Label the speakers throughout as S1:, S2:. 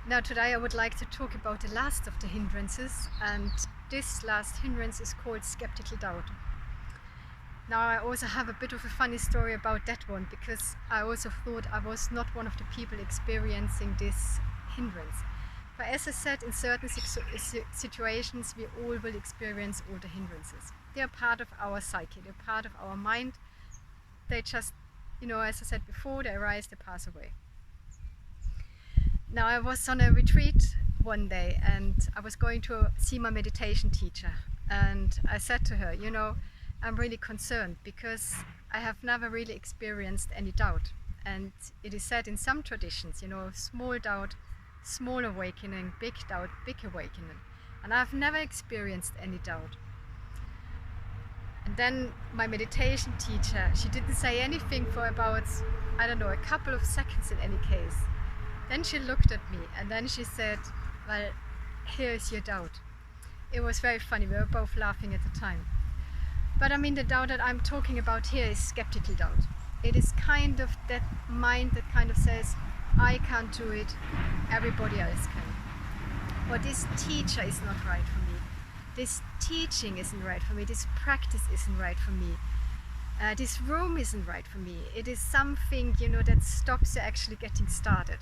S1: Now today I would like to talk about the last of the hindrances, and this last hindrance is called skeptical doubt. Now I also have a bit of a funny story about that one, because I also thought I was not one of the people experiencing this hindrance. But as I said, in certain situations we all will experience all the hindrances. They are part of our psyche, they're part of our mind. They just, as I said before, they arise, they pass away. Now I was on a retreat one day and I was going to see my meditation teacher, and I said to her, I'm really concerned because I have never really experienced any doubt. And it is said in some traditions, small doubt, small awakening, big doubt, big awakening. And I've never experienced any doubt. And then my meditation teacher, she didn't say anything for about, a couple of seconds in any case. Then she looked at me and then she said, well, here is your doubt. It was very funny, we were both laughing at the time. But the doubt that I'm talking about here is skeptical doubt. It is kind of that mind that kind of says, I can't do it, everybody else can. Or this teacher is not right for me. This teaching isn't right for me. This practice isn't right for me. This room isn't right for me. It is something, that stops you actually getting started.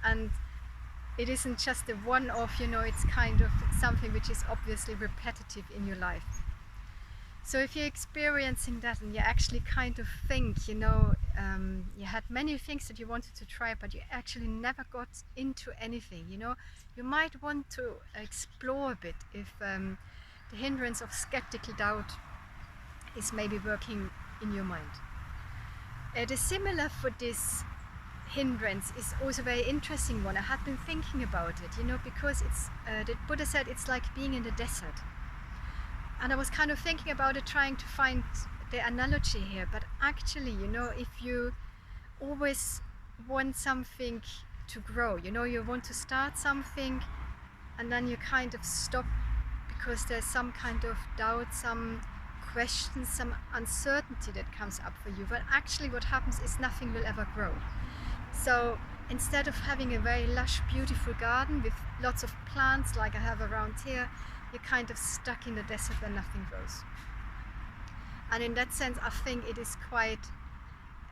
S1: And it isn't just a one-off, it's kind of something which is obviously repetitive in your life. So if you're experiencing that and you actually kind of think, you had many things that you wanted to try, but you actually never got into anything, you might want to explore a bit if the hindrance of skeptical doubt is maybe working in your mind. The similar for this hindrance is also a very interesting one. I had been thinking about it, because it's the Buddha said it's like being in the desert. And I was kind of thinking about it, trying to find the analogy here. But actually, if you always want something to grow, you want to start something and then you kind of stop because there's some kind of doubt, some question, some uncertainty that comes up for you. But actually what happens is nothing will ever grow. So instead of having a very lush, beautiful garden with lots of plants like I have around here, you're kind of stuck in the desert where nothing grows. And in that sense, I think it is quite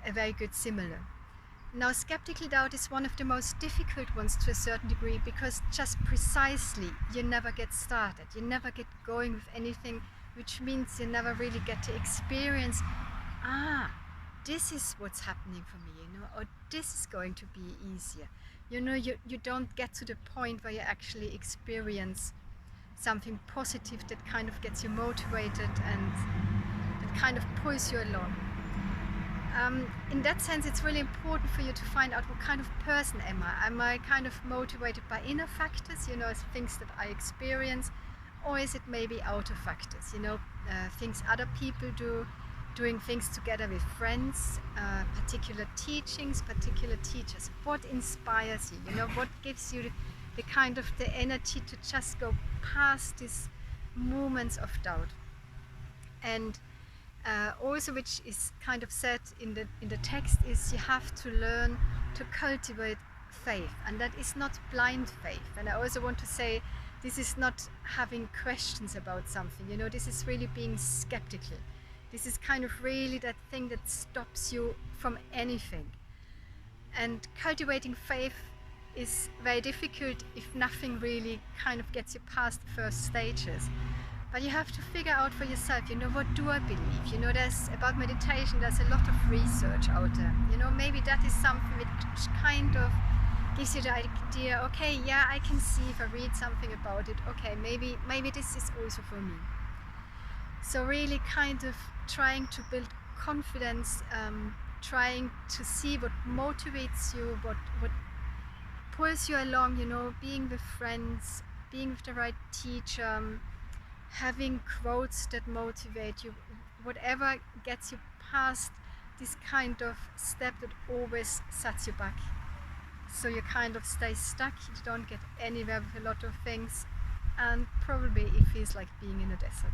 S1: a very good similar. Now, skeptical doubt is one of the most difficult ones to a certain degree, because just precisely you never get started, you never get going with anything, which means you never really get to experience, this is what's happening for me, or this is going to be easier. You don't get to the point where you actually experience something positive that kind of gets you motivated and that kind of pulls you along. In that sense, it's really important for you to find out what kind of person am I. Am I kind of motivated by inner factors, things that I experience, or is it maybe outer factors, things other people do, doing things together with friends, particular teachings, particular teachers. What inspires you? What gives you the kind of the energy to just go past these moments of doubt? And also, which is kind of said in the text, is you have to learn to cultivate faith, and that is not blind faith. And I also want to say, this is not having questions about something, this is really being skeptical. This is kind of really that thing that stops you from anything. And cultivating faith is very difficult if nothing really kind of gets you past the first stages. But you have to figure out for yourself, what do I believe? There's about meditation, there's a lot of research out there. Maybe that is something which kind of gives you the idea, okay, yeah, I can see if I read something about it, okay, maybe this is also for me. So really kind of trying to build confidence, trying to see what motivates you, what pulls you along, being with friends, being with the right teacher, having quotes that motivate you, whatever gets you past this kind of step that always sets you back. So you kind of stay stuck, you don't get anywhere with a lot of things, and probably it feels like being in a desert.